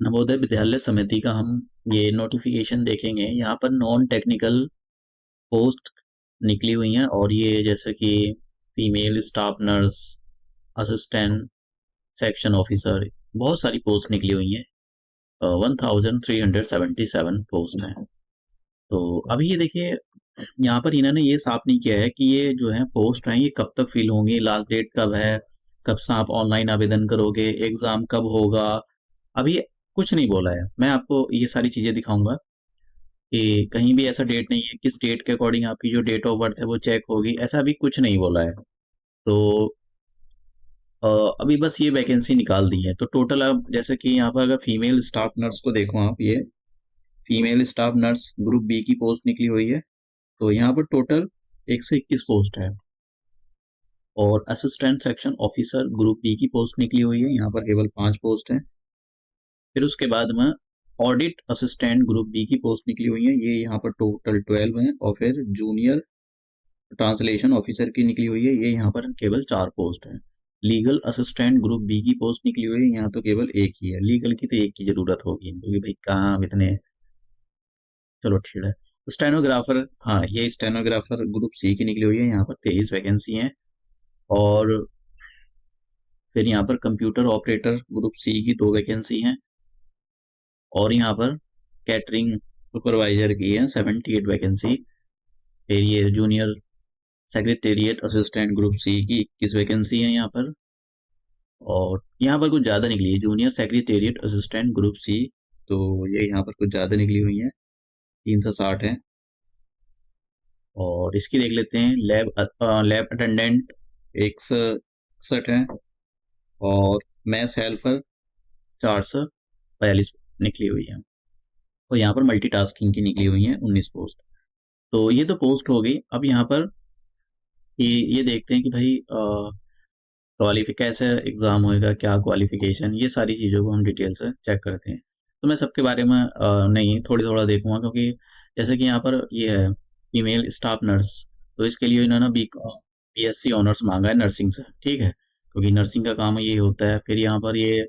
नवोदय विद्यालय समिति का हम ये नोटिफिकेशन देखेंगे। यहाँ पर नॉन टेक्निकल पोस्ट निकली हुई हैं और ये जैसे कि female staff nurse, assistant section officer, बहुत सारी पोस्ट निकली हुई हैं। 1377 पोस्ट हैं। तो अभी ये देखिए, यहाँ पर इन्होंने ये साफ नहीं किया है कि ये जो है पोस्ट हैं ये कब तक फिल होंगी, लास्ट डेट कब है, कब से आप ऑनलाइन आवेदन करोगे, एग्जाम कब होगा। अभी कुछ नहीं बोला है। मैं आपको ये सारी चीजें दिखाऊंगा कि कहीं भी ऐसा डेट नहीं है, किस डेट के अकॉर्डिंग आपकी जो डेट ऑफ बर्थ है वो चेक होगी, ऐसा अभी कुछ नहीं बोला है। तो अ, अभी बस ये वैकेंसी निकाल दी है। तो टोटल अब जैसे कि यहाँ पर अगर फीमेल स्टाफ नर्स को देखो आप, ये female staff nurse group B की पोस्ट निकली हुई है। तो यहाँ पर टोटल 121 पोस्ट है। और assistant section officer group B की पोस्ट निकली हुई है, यहाँ पर केवल 5 पोस्ट हैं। फिर उसके बाद में ऑडिट असिस्टेंट ग्रुप बी की पोस्ट निकली हुई है, ये यहाँ पर टोटल 12 है। और फिर जूनियर ट्रांसलेशन ऑफिसर की निकली हुई है, ये यहाँ पर केवल 4 पोस्ट है। लीगल असिस्टेंट ग्रुप बी की पोस्ट निकली हुई है, यहाँ तो केवल एक ही है। लीगल की तो एक की जरूरत होगी क्योंकि भाई कहाँ अब इतने, चलो ठीक है। स्टेनोग्राफर, हाँ ये स्टेनोग्राफर ग्रुप सी की निकली हुई है, यहाँ पर 23 वैकेंसी हैं। और फिर यहाँ पर कंप्यूटर ऑपरेटर ग्रुप सी की 2 वैकेंसी हैं। और यहाँ पर कैटरिंग सुपरवाइजर की है 78 वैकेंसी। फिर ये junior secretariat assistant group C की 21 वैकेंसी है यहाँ पर। और यहाँ पर कुछ ज़्यादा निकली है, junior secretariat assistant group C, तो ये यहाँ पर कुछ ज़्यादा निकली हुई है, 360 है। और इसकी देख लेते हैं, लैब अटेंडेंट 161 है। और मैथ हेल्पर 442 निकली हुई है। और यहाँ पर मल्टीटास्किंग की निकली हुई है 19 पोस्ट। तो ये तो पोस्ट हो गई। अब यहाँ पर ये देखते हैं कि भाई क्वालिफिक कैसे एग्ज़ाम होएगा, क्या क्वालिफिकेशन, ये सारी चीज़ों को हम डिटेल से चेक करते हैं। तो मैं सबके बारे में नहीं, थोड़ी थोड़ा देखूंगा क्योंकि जैसे कि यहाँ पर ये है फीमेल स्टाफ नर्स, तो इसके लिए इन्होंने BSc ऑनर्स मांगा है नर्सिंग से, ठीक है, क्योंकि नर्सिंग का काम ये होता है। फिर यहाँ पर ये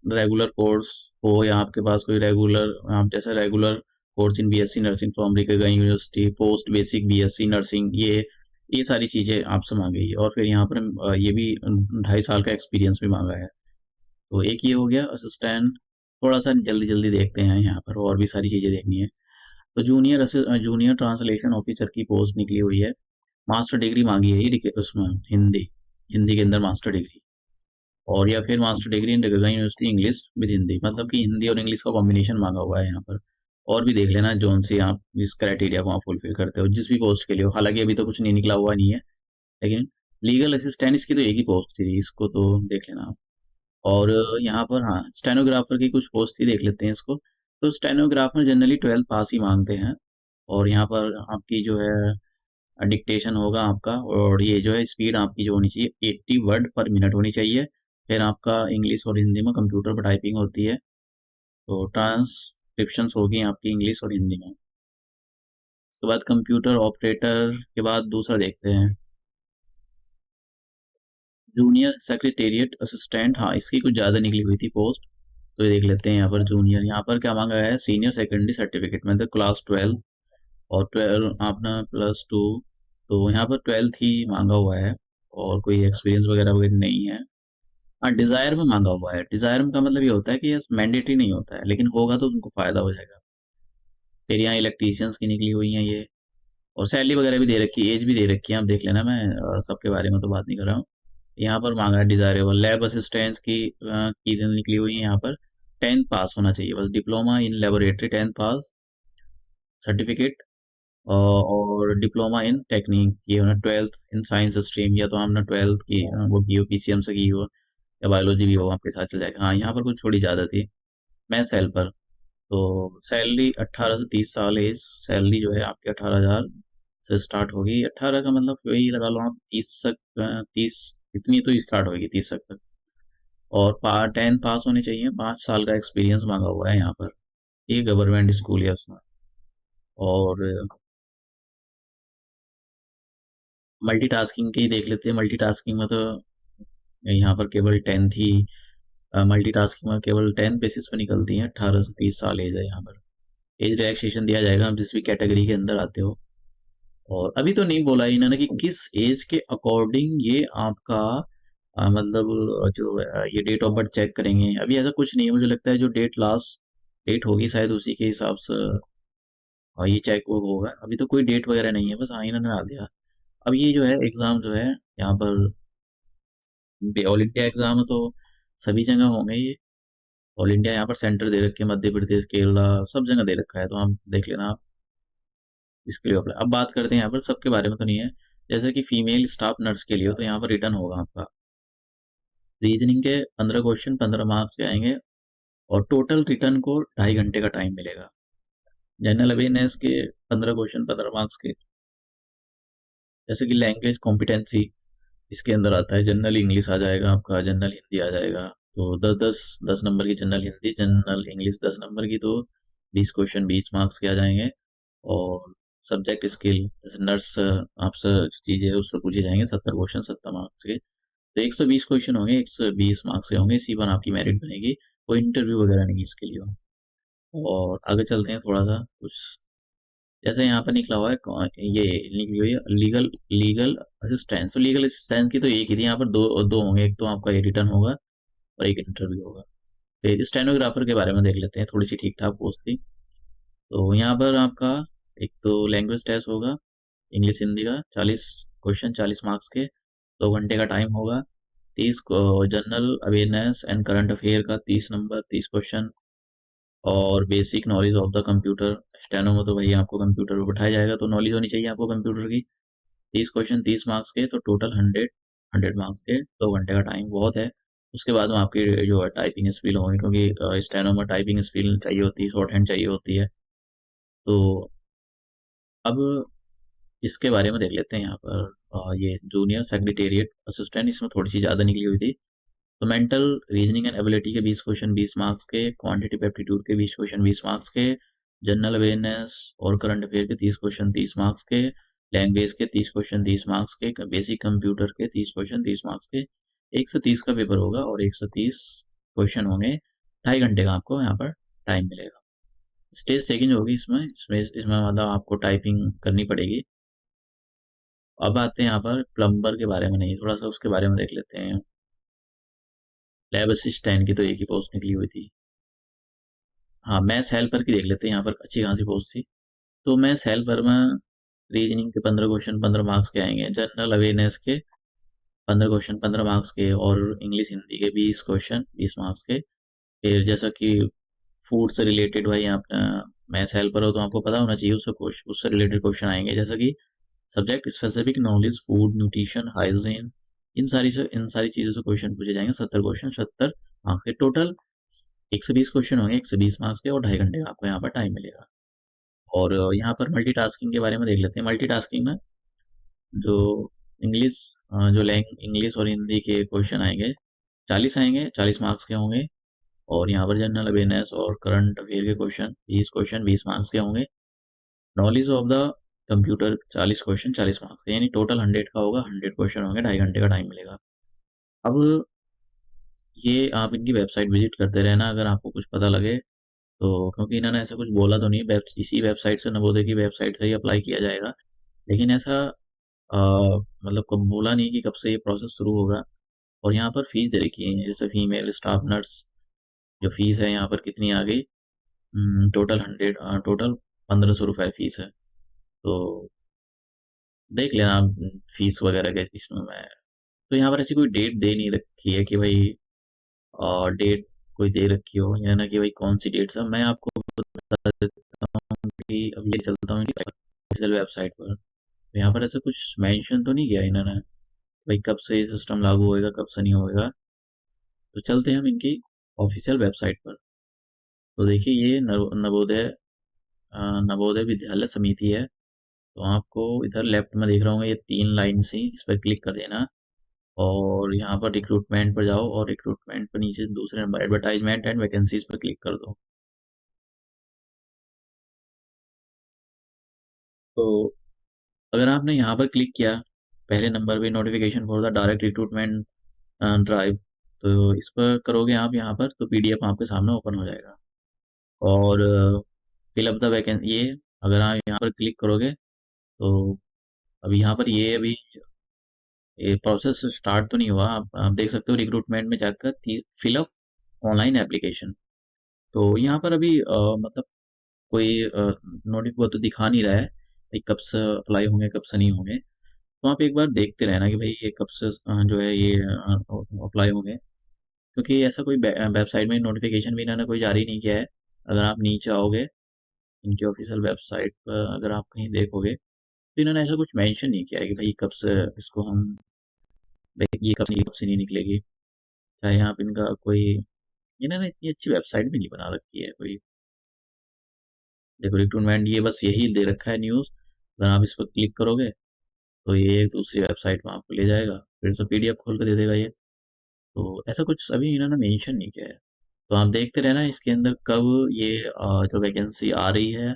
रेगुलर कोर्स हो या आपके पास कोई रेगुलर, आप जैसे regular course in BSc nursing from American university, post basic BSc nursing, ये सारी चीज़ें आपसे मांगी है। और फिर यहाँ पर ये भी 2.5 साल का एक्सपीरियंस भी मांगा है। तो एक ये हो गया असिस्टेंट। थोड़ा सा जल्दी जल्दी देखते हैं, यहाँ पर और भी सारी चीज़ें देखनी है। तो जूनियर ट्रांसलेशन ऑफिसर की पोस्ट निकली हुई है, मास्टर डिग्री मांगी है ये उसमें, हिंदी हिंदी के अंदर मास्टर डिग्री। और या फिर master degree in recognised university English with Hindi, मतलब कि हिंदी और इंग्लिश का कॉम्बिनेशन मांगा हुआ है यहाँ पर। और भी देख लेना जोन से आप जिस क्राइटेरिया को आप फुलफिल करते हो, जिस भी पोस्ट के लिए हो। हालांकि अभी तो कुछ नहीं निकला हुआ नहीं है, लेकिन लीगल असिस्टेंट इसकी तो एक ही पोस्ट थी, इसको तो देख लेना आप। और यहाँ पर हाँ स्टेनोग्राफर की कुछ पोस्ट थी, देख लेते हैं इसको। तो स्टेनोग्राफर जनरली 12th पास ही मांगते हैं। और यहाँ पर आपकी जो है डिक्टेशन होगा आपका, और ये जो है स्पीड आपकी जो होनी चाहिए 80 वर्ड पर मिनट होनी चाहिए। फिर आपका इंग्लिश और हिंदी में कंप्यूटर पर टाइपिंग होती है, तो ट्रांसक्रिप्शंस होगी आपकी इंग्लिश और हिंदी में। उसके बाद कंप्यूटर ऑपरेटर के बाद दूसरा देखते हैं, जूनियर सेक्रेटेरिएट असिस्टेंट। हाँ इसकी कुछ ज़्यादा निकली हुई थी पोस्ट, तो ये देख लेते हैं। यहाँ पर जूनियर, यहाँ पर क्या मांगा है, सीनियर सेकेंडरी सर्टिफिकेट मतलब क्लास 12, और 12 आपने +2, तो यहाँ पर 12th ही मांगा हुआ है। और कोई एक्सपीरियंस वगैरह वगैरह नहीं है। हाँ डिज़ायर में मांगा हुआ है। डिज़ायर में का मतलब ये होता है कि ये मैंडेटरी नहीं होता है, लेकिन होगा तो तुमको फ़ायदा हो जाएगा। फिर यहाँ इलेक्ट्रीशियंस की निकली हुई हैं ये। और सैलरी वगैरह भी दे रखी है, एज भी दे रखी है, आप देख लेना। मैं सबके बारे में तो बात नहीं कर रहा हूँ। यहाँ पर मांगा है डिज़ायरेबल लैब असिस्टेंट्स की निकली हुई है यहाँ पर। 10th पास होना चाहिए बस, diploma in laboratory 10th pass certificate. और डिप्लोमा इन टेक्निक ये होना, 12th इन साइंस स्ट्रीम, या तो हमने 12th की वो की हो PCM से की हो, या बायोलॉजी भी हो आपके साथ चल जाएगा। हाँ यहाँ पर कुछ थोड़ी ज़्यादा थी। मैं सेल पर, तो सैलरी 18 से 30 साल एज, सैलरी जो है आपकी 18,000 से स्टार्ट होगी। 18 का मतलब वही लगा लो आप 30 तक, 30 इतनी तो स्टार्ट होगी 30 तक। और 10th पास होने चाहिए, 5 साल का एक्सपीरियंस मांगा हुआ है यहाँ पर। ये गवर्नमेंट स्कूल है उसमें। और मल्टीटास्किंग की देख लेते हैं। मल्टीटास्किंग में तो यहाँ पर केवल 10th ही मल्टीटास्किंग में केवल 10 बेसिस पे निकलती हैं। 18 से 30 साल एज है यहाँ पर। एज रिलैक्सेशन दिया जाएगा आप जिस भी कैटेगरी के अंदर आते हो। और अभी तो नहीं बोला इन्होंने कि किस एज के अकॉर्डिंग ये आपका मतलब जो ये डेट ऑफ बर्थ चेक करेंगे। अभी ऐसा कुछ नहीं है, मुझे लगता है जो डेट लास्ट डेट होगी शायद उसी के हिसाब से ये चेक वो होगा। अभी तो कोई डेट वगैरह नहीं है, बस हाँ इन्होंने डाल दिया। अब ये जो है एग्ज़ाम जो है यहाँ पर ऑल इंडिया एग्ज़ाम है, तो सभी जगह होंगे ये। ऑल इंडिया यहाँ पर सेंटर दे रखे हैं, मध्य प्रदेश, केरला, सब जगह दे रखा है, तो आप देख लेना आप इसके लिए अप्लाई। अब बात करते हैं यहाँ पर सबके बारे में तो नहीं है। जैसे कि फीमेल स्टाफ नर्स के लिए हो तो यहाँ पर रिटर्न होगा आपका। रीजनिंग के 15 क्वेश्चन 15 मार्क्स के आएंगे और टोटल रिटर्न को 2.5 घंटे का टाइम मिलेगा। जनरल अवेयरनेस के 15 क्वेश्चन 15 मार्क्स के, जैसे कि लैंग्वेज कॉम्पिटेंसी इसके अंदर आता है। जनरल इंग्लिश आ जाएगा आपका, जनरल हिंदी आ जाएगा। तो 10 नंबर की general Hindi, general English 10 number की, तो 20 क्वेश्चन 20 मार्क्स के आ जाएंगे। और सब्जेक्ट स्किल जैसे नर्स आपसे चीज़ें उससे पूछे जाएंगे, 70 क्वेश्चन 70 मार्क्स के। तो 120 क्वेश्चन होंगे, 120 मार्क्स के होंगे, इसी पर आपकी मेरिट बनेगी। कोई इंटरव्यू वगैरह नहीं इसके लिए। और आगे चलते हैं थोड़ा सा कुछ, जैसे यहाँ पर निकला हुआ है ये निकली हुई है लीगल लीगल असिस्टेंस। तो लीगल असिस्टेंस की तो एक ही थी, यहाँ पर दो दो होंगे, एक तो आपका ये रिटर्न होगा और एक इंटरव्यू होगा। फिर स्टेनोग्राफर के बारे में देख लेते हैं, थोड़ी सी ठीक ठाक पोस्ट थी। तो यहाँ पर आपका एक तो लैंग्वेज टेस्ट होगा, इंग्लिश हिंदी का 40 क्वेश्चन 40 मार्क्स के, 2 घंटे का टाइम होगा। 30 general awareness and current affair का 30 नंबर 30 क्वेश्चन। और basic knowledge of the computer, steno में तो भाई आपको कंप्यूटर पर बैठाया जाएगा, तो नॉलेज होनी चाहिए आपको कंप्यूटर की। 30 क्वेश्चन 30 मार्क्स के, तो टोटल 100 मार्क्स के, 2 घंटे का टाइम बहुत है। उसके बाद में आपकी जो है टाइपिंग स्किल होगी, क्योंकि स्टेनो में टाइपिंग स्किल चाहिए होती है, शॉर्ट हैंड चाहिए होती है। तो अब इसके बारे में देख लेते हैं यहाँ पर। ये जूनियर सेक्रेटेरिएट असिस्टेंट, इसमें थोड़ी सी ज़्यादा निकली हुई थी। तो मेंटल रीजनिंग एंड एबिलिटी के 20 क्वेश्चन 20 मार्क्स के, क्वांटिटेटिव एप्टीट्यूड के 20 क्वेश्चन 20 मार्क्स के, जनरल अवेयरनेस और करंट अफेयर के 30 क्वेश्चन 30 मार्क्स के, लैंग्वेज के 30 क्वेश्चन 30 मार्क्स के, बेसिक कंप्यूटर के 30 क्वेश्चन 30 मार्क्स के। 130 का पेपर होगा और 130 क्वेश्चन होंगे। 2.5 घंटे का आपको यहाँ पर टाइम मिलेगा। स्टेज सेकंड होगी इसमें मतलब आपको टाइपिंग करनी पड़ेगी। अब आते हैं यहाँ पर प्लम्बर के बारे में, नहीं थोड़ा सा उसके बारे में देख लेते हैं। लैब असिस्टेंट की तो एक ही पोस्ट निकली हुई थी। हाँ, मैथ्स हेल्पर की देख लेते हैं, यहाँ पर अच्छी खासी पोस्ट थी। तो मैथ्स हेल्पर में रीजनिंग के 15 क्वेश्चन 15 मार्क्स के आएंगे, जनरल अवेयरनेस के 15 क्वेश्चन 15 मार्क्स के, और इंग्लिश हिंदी के 20 क्वेश्चन 20 मार्क्स के। फिर जैसा कि फूड से रिलेटेड, भाई आप मैथ्स हेल्पर हो तो आपको पता होना चाहिए, उससे रिलेटेड क्वेश्चन आएंगे, जैसा कि subject specific knowledge, food nutrition hygiene, इन सारी चीज़ों से क्वेश्चन पूछे जाएंगे। 70 क्वेश्चन 70 मार्क्स के, टोटल 120 क्वेश्चन होंगे, 120 मार्क्स के, और 2.5 घंटे का आपको यहाँ पर टाइम मिलेगा। और यहाँ पर मल्टीटास्किंग के बारे में देख लेते हैं। मल्टीटास्किंग में जो इंग्लिश जो लैंग इंग्लिश और हिंदी के क्वेश्चन आएंगे, 40 आएंगे, 40 मार्क्स के होंगे। और यहाँ पर जनरल अवेयरनेस और करंट अफेयर के क्वेश्चन 20 मार्क्स के होंगे। Knowledge of the computer 40 question 40 marks के, यानी टोटल 100 का होगा, 100 क्वेश्चन होंगे, 2.5 घंटे का टाइम मिलेगा। अब ये आप इनकी वेबसाइट विजिट करते रहना अगर आपको कुछ पता लगे तो, क्योंकि इन्होंने ऐसा कुछ बोला तो नहीं, इसी वेबसाइट से, नवोदय की वेबसाइट से ही अप्लाई किया जाएगा। लेकिन ऐसा अ, मतलब कब बोला नहीं कि कब से ये प्रोसेस शुरू होगा। और यहाँ पर फीस दे रखी है, जैसे फीमेल स्टाफ नर्स जो फीस है यहाँ पर कितनी आ गई, टोटल 1500 रुपये फीस है। तो देख लेना आप फीस वगैरह के इसमें। मैं तो यहाँ पर ऐसी कोई डेट दे नहीं रखी है कि भाई डेट कोई दे रखी हो, या ना कि भाई कौन सी डेट है। मैं आपको बता देता हूँ कि अब ये चलता हूँ ऑफिशियल वेबसाइट पर। तो यहाँ पर ऐसा कुछ मेंशन तो नहीं किया इन्होंने भाई कब से ये सिस्टम लागू होएगा कब से नहीं होएगा। तो चलते हैं हम इनकी ऑफिशियल वेबसाइट पर। तो देखिए ये नवोदय नवोदय विद्यालय समिति है। तो आपको इधर लेफ्ट में देख रहा हूँ ये 3 लाइन सी, इस पर क्लिक कर देना। और यहाँ पर रिक्रूटमेंट पर जाओ, और रिक्रूटमेंट पर नीचे दूसरे नंबर एडवर्टाइजमेंट एंड वैकेंसीज पर क्लिक कर दो। तो अगर आपने यहाँ पर क्लिक किया, पहले नंबर पे notification for the direct recruitment drive, तो इस पर करोगे आप यहाँ पर तो पीडीएफ आपके सामने ओपन हो जाएगा। और फिल अप द वैकेंसी, ये अगर आप यहाँ पर क्लिक करोगे तो अभी यहाँ पर ये प्रोसेस स्टार्ट तो नहीं हुआ। आप देख सकते हो रिक्रूटमेंट में जाकर फिल अप ऑनलाइन एप्लीकेशन। तो यहाँ पर अभी मतलब कोई नोटिस वो तो दिखा नहीं रहा है भाई कब से अप्लाई होंगे कब से नहीं होंगे। तो आप एक बार देखते रहना कि भाई ये कब से जो है ये अप्लाई होंगे, क्योंकि ऐसा कोई वेबसाइट में नोटिफिकेशन भी इन्होंने कोई जारी नहीं किया है। अगर आप नीचे आओगे इनकी ऑफिशियल वेबसाइट पर, अगर आप कहीं देखोगे तो इन्होंने ऐसा कुछ मेंशन नहीं किया है कि भाई कब से इसको हम, भाई ये कब से नहीं निकलेगी। चाहे आप इनका कोई, इन्होंने इतनी अच्छी वेबसाइट भी नहीं बना रखी है कोई। देखो रिक्रूटमेंट ये बस यही दे रखा है न्यूज़। अगर आप इस पर क्लिक करोगे तो ये एक दूसरी वेबसाइट में आपको ले जाएगा, फिर से पीडीएफ खोल कर दे देगा ये। तो ऐसा कुछ अभी इन्होंने मेंशन नहीं किया है। तो आप देखते रहना इसके अंदर कब ये जो वैकेंसी आ रही है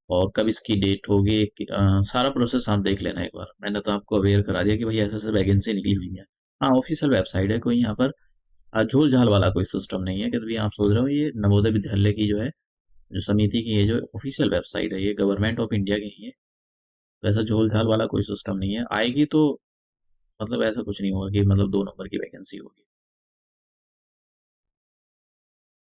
और कब इसकी डेट होगी सारा प्रोसेस आप देख लेना एक बार। मैंने तो आपको अवेयर करा दिया कि भाई ऐसे ऐसे वैकेंसी निकली हुई है। हाँ ऑफिशियल वेबसाइट है, कोई यहाँ पर झोल झाल वाला कोई सिस्टम नहीं है कि भी आप सोच रहे हो। ये नवोदय विद्यालय की जो है, जो समिति की है, जो ऑफिशियल वेबसाइट है, ये गवर्नमेंट ऑफ इंडिया की ही है। तो ऐसा झोल झाल वाला कोई सिस्टम नहीं है। आएगी तो मतलब ऐसा कुछ नहीं होगा कि मतलब 2 नंबर की वैकेंसी होगी।